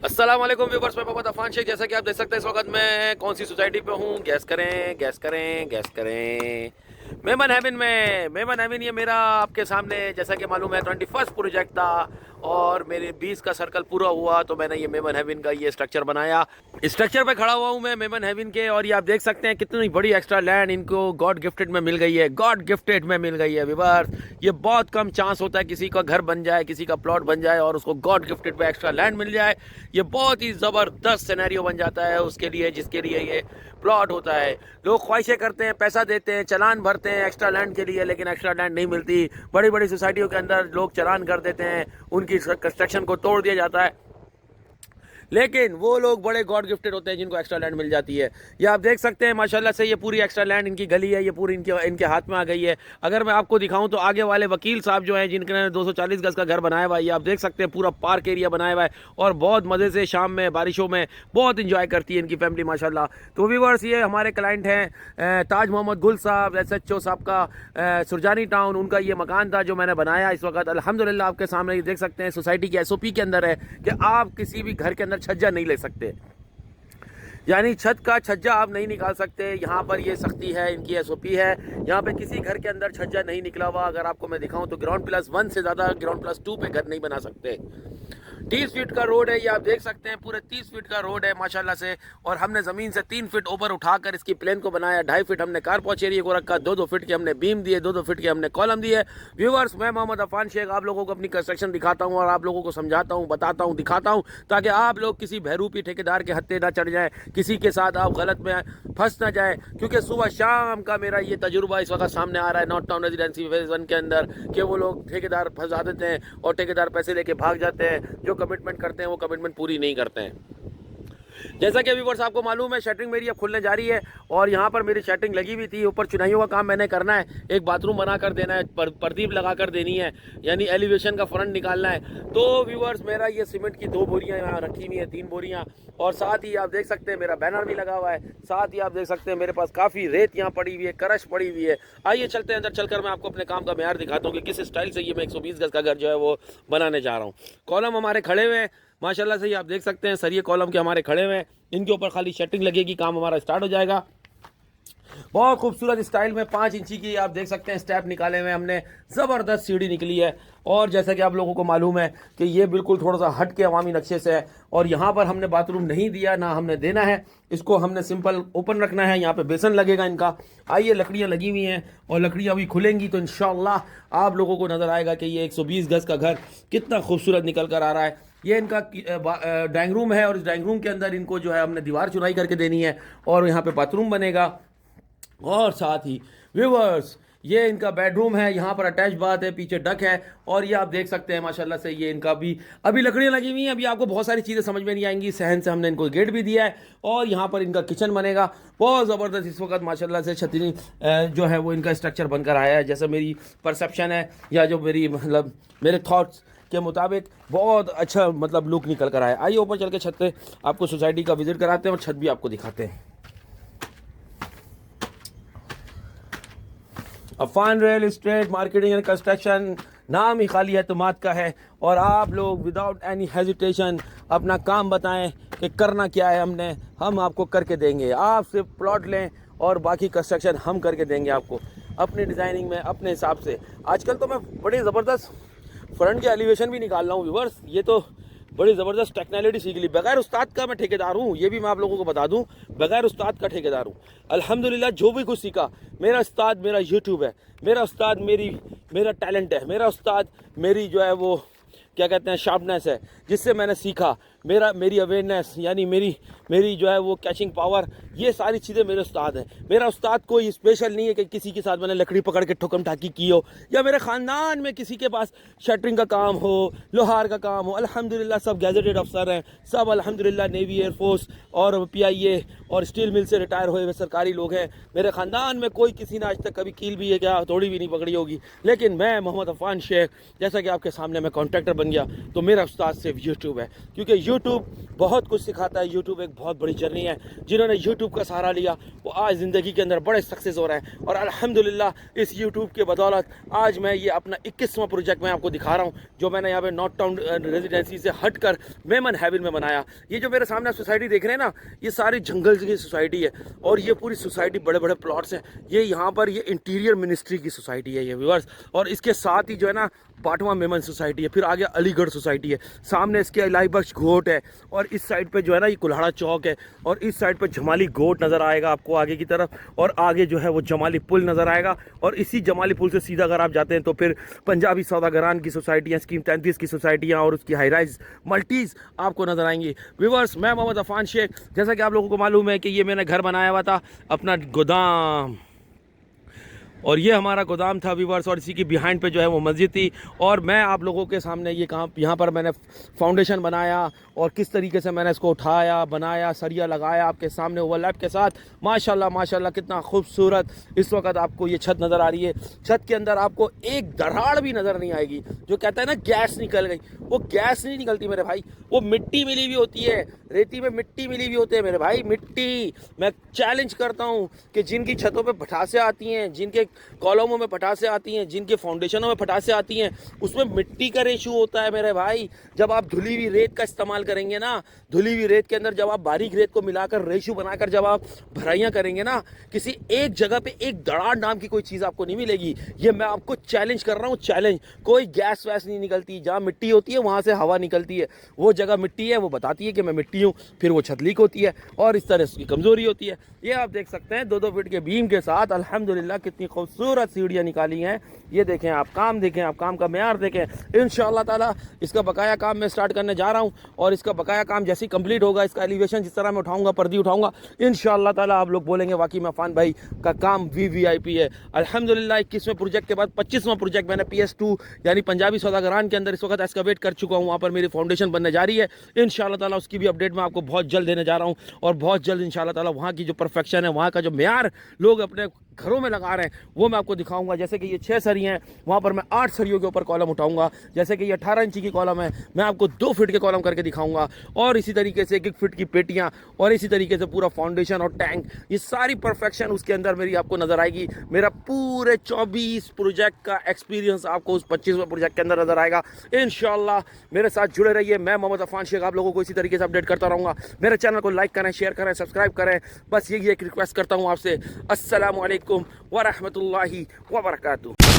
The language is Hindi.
अस्सलाम वालेकुम व्यूअर्स, मैं मोहम्मद अफान शेख। जैसा कि आप देख सकते हैं इस वक्त मैं कौन सी सोसाइटी पे हूँ। गैस करें, गैस करें, गैस करें। मेमन हेवन में। मेमन हेवन ये मेरा आपके सामने जैसा कि मालूम है 21st प्रोजेक्ट था और मेरे 20 का सर्कल पूरा हुआ तो मैंने ये मेमन हेवन का ये स्ट्रक्चर बनाया। स्ट्रक्चर पे खड़ा हुआ हूँ मैं मेमन हेवन के, और ये आप देख सकते हैं कितनी बड़ी एक्स्ट्रा लैंड इनको गॉड गिफ्टेड में मिल गई है। गॉड गिफ्टेड में मिल गई है व्यूअर्स। ये बहुत कम चांस होता है किसी का घर बन जाए, किसी का प्लॉट बन जाए और उसको गॉड गिफ्टेड पे एक्स्ट्रा लैंड मिल जाए। ये बहुत ही ज़बरदस्त सिनेरियो बन जाता है उसके लिए जिसके लिए ये प्लॉट होता है। लोग ख्वाहिशें करते हैं, पैसा देते हैं, चलान भरते हैं एक्स्ट्रा लैंड के लिए, लेकिन एक्स्ट्रा लैंड नहीं मिलती। बड़ी बड़ी सोसाइटियों के अंदर लोग चलान कर देते हैं, उनकी कंस्ट्रक्शन को तोड़ दिया जाता है, लेकिन वो लोग बड़े गॉड गिफ्टेड होते हैं जिनको एक्स्ट्रा लैंड मिल जाती है। ये आप देख सकते हैं माशाल्लाह से ये पूरी एक्स्ट्रा लैंड इनकी गली है, ये पूरी इनके हाथ में आ गई है। अगर मैं आपको दिखाऊं तो आगे वाले वकील साहब जो हैं जिनके 240 गज का घर बनाया हुआ है, ये आप देख सकते हैं पूरा पार्क एरिया बनाया हुआ है और बहुत मज़े से शाम में बारिशों में बहुत इंजॉय करती है इनकी फैमिली माशाल्लाह। तो व्यूअर्स, ये हमारे क्लाइंट हैं ताज मोहम्मद गुल साहब, SHO साहब का सुरजानी टाउन, उनका ये मकान था जो मैंने बनाया। इस वक्त अल्हम्दुलिल्लाह आपके सामने ये देख सकते हैं सोसाइटी की SOP के अंदर है कि आप किसी भी घर के अंदर छज्जा नहीं ले सकते, यानी छत का छज्जा आप नहीं निकाल सकते। यहाँ पर ये सख्ती है, इनकी SOP है। यहाँ पे किसी घर के अंदर छज्जा नहीं निकला हुआ। अगर आपको मैं दिखाऊं तो ग्राउंड+1 से ज़्यादा ग्राउंड+2 पे घर नहीं बना सकते। 30 फीट का रोड है, ये आप देख सकते हैं पूरे 30 फीट का रोड है माशाल्लाह से। और हमने ज़मीन से 3 फीट ऊपर उठाकर इसकी प्लेन को बनाया। 2.5 फीट हमने कार पहुँच एरिया को रखा, 2-2 फीट के हमने बीम दिए, 2-2 फीट के हमने कॉलम दिए। व्यूअर्स, मैं मोहम्मद अफान शेख आप लोगों को अपनी कंस्ट्रक्शन दिखाता हूँ और आप लोगों को समझाता हूँ, बताता हूँ, दिखाता हूँ, ताकि आप लोग किसी बहरूपी ठेकेदार के हत्थे ना चढ़ जाएँ, किसी के साथ आप गलत में फंस ना जाए। क्योंकि सुबह शाम का मेरा ये तजुर्बा इस वक्त सामने आ रहा है नॉर्थ टाउन रेजिडेंसी फेज 1 के अंदर, कि वो लोग ठेकेदार फंसा देते हैं और ठेकेदार पैसे लेके भाग जाते हैं। जो कमिटमेंट करते हैं वो कमिटमेंट पूरी नहीं करते हैं। जैसा कि अभी वर्ष आपको मालूम है शटरिंग मेरी अब खुलने जा रही है और यहाँ पर मेरी शटरिंग लगी हुई थी। ऊपर चुनाइयों का काम मैंने करना है, एक बाथरूम बना कर देना है, प्रदीप लगा कर देनी है, यानी एलिवेशन का फ्रंट निकालना है। तो व्यूअर्स, मेरा ये सीमेंट की 2 बोरियाँ यहाँ रखी हुई हैं, 3 बोरियाँ, और साथ ही आप देख सकते हैं मेरा बैनर भी लगा हुआ है। साथ ही आप देख सकते हैं मेरे पास काफ़ी रेत यहाँ पड़ी हुई है, करश पड़ी हुई है। आइए चलते हैं अंदर, चलकर मैं आपको अपने काम का मेयार दिखाता हूँ कि किस स्टाइल से ये मैं 120 गज का घर जो है वो बनाने जा रहा हूँ। कॉलम हमारे खड़े हुए हैं माशाल्लाह से, ये आप देख सकते हैं सरिये कॉलम के हमारे खड़े हुए हैं। इनके ऊपर खाली शटरिंग लगेगी, काम हमारा स्टार्ट हो जाएगा। बहुत खूबसूरत स्टाइल में 5 इंची की आप देख सकते हैं स्टेप निकाले हुए हमने, ज़बरदस्त सीढ़ी निकली है। और जैसा कि आप लोगों को मालूम है कि ये बिल्कुल थोड़ा सा हट के अवामी नक्शे से है और यहाँ पर हमने बाथरूम नहीं दिया, ना हमने देना है। इसको हमने सिंपल ओपन रखना है। यहाँ पे बेसन लगेगा इनका। आइए, लकड़ियाँ लगी हुई हैं और लकड़ियाँ अभी खुलेंगी तो इंशाअल्लाह आप लोगों को नज़र आएगा कि ये 120 गज का घर कितना खूबसूरत निकल कर आ रहा है। ये इनका डाइनिंग रूम है और इस डाइनिंग रूम के अंदर इनको जो है हमने दीवार चुनाई करके देनी है और यहाँ पे बाथरूम बनेगा। और साथ ही व्यूअर्स, ये इनका बेडरूम है, यहाँ पर अटैच बाथ है, पीछे डक है। और ये आप देख सकते हैं माशाल्लाह से ये इनका भी अभी लकड़ियाँ लगी हुई हैं। अभी आपको बहुत सारी चीज़ें समझ में नहीं आएंगी। सहन से हमने इनको गेट भी दिया है और यहाँ पर इनका किचन बनेगा। बहुत ज़बरदस्त इस वक्त माशाल्लाह से छतरी जो है वो इनका स्ट्रक्चर बनकर आया है, जैसे मेरी परसेप्शन है या जो मेरी मतलब मेरे थॉट्स के मुताबिक बहुत अच्छा मतलब लुक निकल कर आया। आइए ऊपर चल के छत पे आपको सोसाइटी का विजिट कराते हैं और छत भी आपको दिखाते हैं। Afan real estate marketing and construction नाम ही खाली एतमाद का है और आप लोग विदाउट एनी हेजिटेशन अपना काम बताएं कि करना क्या है, हम आपको करके देंगे। आप सिर्फ प्लॉट लें और बाकी कंस्ट्रक्शन हम करके देंगे आपको अपनी डिज़ाइनिंग में, अपने हिसाब से। आजकल तो मैं बड़ी ज़बरदस्त फ्रंट के एलिवेशन भी निकाल रहा हूँ व्यूअर्स। ये तो बड़ी ज़बरदस्त टेक्नोलॉजी सीख ली। बगैर उस्ताद का मैं ठेकेदार हूँ, ये भी मैं आप लोगों को बता दूँ, बगैर उस्ताद का ठेकेदार हूँ। अल्हम्दुलिल्लाह जो भी कुछ सीखा, मेरा उस्ताद मेरा यूट्यूब है, मेरा उस्ताद मेरा टैलेंट है, मेरा उस्ताद मेरी जो है वो क्या कहते हैं शार्पनेस है, जिससे मैंने सीखा। मेरी अवेयरनेस यानी मेरी जो है वो कैचिंग पावर, ये सारी चीज़ें मेरे उस्ताद हैं। मेरा उस्ताद कोई स्पेशल नहीं है कि किसी के साथ मैंने लकड़ी पकड़ के ठुकम ठाकी की हो, या मेरे ख़ानदान में किसी के पास शटरिंग का काम हो, लोहार का काम हो। अल्हम्दुलिल्लाह सब गैजेटेड अफसर हैं, सब अल्हम्दुलिल्लाह नेवी, एयरफोर्स और PIA और स्टील मिल से रिटायर हुए हुए सरकारी लोग हैं। मेरे ख़ानदान में कोई किसी ने आज तक कभी कील भी है क्या हथौड़ी भी नहीं पकड़ी होगी। लेकिन मैं मोहम्मद अफान शेख, जैसा कि आपके सामने मैं कॉन्ट्रैक्टर बन गया, तो मेरा उस्ताद सिर्फ यूट्यूब है, क्योंकि यूट्यूब बहुत कुछ सिखाता है। यूट्यूब एक बहुत बड़ी जर्नी है। जिन्होंने यूट्यूब का सहारा लिया वो आज ज़िंदगी के अंदर बड़े सक्सेस हो रहे हैं। और अल्हम्दुलिल्लाह इस यूट्यूब के बदौलत आज मैं ये अपना 21वां प्रोजेक्ट मैं आपको दिखा रहा हूँ, जो मैंने यहाँ पे नॉर्थ टाउन रेजिडेंसी से हटकर मेमन हेवन में बनाया। ये जो मेरे सामने सोसाइटी देख रहे हैं ना, ये सारी जंगल की सोसाइटी है और ये पूरी सोसाइटी बड़े बड़े प्लॉट्स हैं। ये यहाँ पर ये इंटीरियर मिनिस्ट्री की सोसाइटी है ये व्यूअर्स। और इसके साथ ही जो है ना बाटवा मेमन सोसाइटी है, फिर आगे अलीगढ़ सोसाइटी है, सामने इसके इलाही बख्श घोट है, और इस साइड पे जो है ना ये कुल्हाड़ा चौक है, और इस साइड पे जमाली गोट नज़र आएगा आपको आगे की तरफ, और आगे जो है वो जमाली पुल नज़र आएगा। और इसी जमाली पुल से सीधा अगर आप जाते हैं तो फिर पंजाबी सौदागरान की सोसाइटियाँ, स्कीम 33 की सोसाइटियाँ और उसकी हाई राइज मल्टीज़ आपको नज़र आएंगी। व्यूअर्स, मैं मोहम्मद अफान शेख। जैसा कि आप लोगों को मालूम है कि ये मैंने घर बनाया हुआ था अपना गोदाम, और ये हमारा गोदाम था व्यूअर्स, और इसी की बिहाइंड पे जो है वो मस्जिद थी। और मैं आप लोगों के सामने ये यहाँ पर मैंने फाउंडेशन बनाया और किस तरीके से मैंने इसको उठाया, बनाया, सरिया लगाया आपके सामने ओवरलैप के साथ। माशाल्लाह माशाल्लाह कितना खूबसूरत इस वक्त आपको ये छत नज़र आ रही है। छत के अंदर आपको एक दराड़ भी नज़र नहीं आएगी। जो कहता है ना गैस निकल गई, वो गैस नहीं निकलती मेरे भाई, वो मिट्टी मिली हुई होती है। रेती में मिट्टी मिली हुई होती है मेरे भाई, मिट्टी। मैं चैलेंज करता हूँ कि जिनकी छतों पे पटासे आती हैं, जिनके कॉलमों में पटासे आती हैं, जिनके फाउंडेशनों में पटासे आती हैं, उसमें मिट्टी का रेशू होता है मेरे भाई। जब आप धुली हुई रेत का इस्तेमाल करेंगे ना, धुली हुई रेत के अंदर जब आप बारीक रेत को मिलाकर रेशू बनाकर जब आप भराइयाँ करेंगे ना, किसी एक जगह पे एक दरार नाम की कोई चीज़ आपको नहीं मिलेगी। ये मैं आपको चैलेंज कर रहा हूँ, चैलेंज। कोई गैस वैस नहीं निकलती। जहाँ मिट्टी होती है वहाँ से हवा निकलती है, वो जगह मिट्टी है, वो बताती है कि मैं मिट्टी हूँ, फिर वो छत लीक होती है और इस तरह उसकी कमज़ोरी होती है। ये आप देख सकते हैं 2-2 फीट के बीम के साथ अल्हम्दुलिल्लाह कितनी खूबसूरत सीढ़ियाँ निकाली हैं। ये देखें आप, काम देखें आप, काम का मेयार देखें। इंशाअल्लाह ताला इसका बकाया काम मैं स्टार्ट करने जा रहा हूँ, और इसका बकाया काम जैसे ही कंप्लीट होगा, इसका एलिवेशन जिस तरह मैं उठाऊंगा, पर्दी उठाऊंगा, इंशाअल्लाह ताला आप लोग बोलेंगे वाकई में अफान भाई का काम VVIP है। अल्हम्दुलिल्लाह 21वें प्रोजेक्ट के बाद 25वां प्रोजेक्ट मैंने PS2 यानी पंजाबी सौदागरान के अंदर इस वक्त एक्सकवेट कर चुका हूँ। वहाँ पर मेरी फाउंडेशन बनने जा रही है। इंशाअल्लाह ताला उसकी भी अपडेट मैं आपको बहुत जल्द देने जा रहा हूँ, और बहुत जल्द इंशाअल्लाह ताला वहाँ की जो परफेक्शन है, वहाँ का जो मेयार लोग अपने घरों में लगा रहे हैं, वो मैं आपको दिखाऊंगा। जैसे कि ये 6 सरी हैं, वहाँ पर मैं 8 सरियों के ऊपर कॉलम उठाऊंगा। जैसे कि ये 18 इंची की कॉलम है, मैं आपको 2 फीट के कॉलम करके दिखाऊंगा। और इसी तरीके से 1-1 फीट की पेटियाँ, और इसी तरीके से पूरा फाउंडेशन और टैंक, ये सारी परफेक्शन उसके अंदर मेरी आपको नज़र आएगी। मेरा पूरे 24 प्रोजेक्ट का एक्सपीरियंस आपको उस 25वें प्रोजेक्ट के अंदर नज़र आएगा। इंशाअल्लाह मेरे साथ जुड़े रहिए। मैं मोहम्मद अफान शेख आप लोगों को इसी तरीके से अपडेट करता रहूँगा। मेरे चैनल को लाइक करें, शेयर करें, सब्सक्राइब करें। बस यही एक रिक्वेस्ट करता हूँ आपसे। अस्सलामु अलैकुम व रहमतुल्लाहि व बरकातुहू।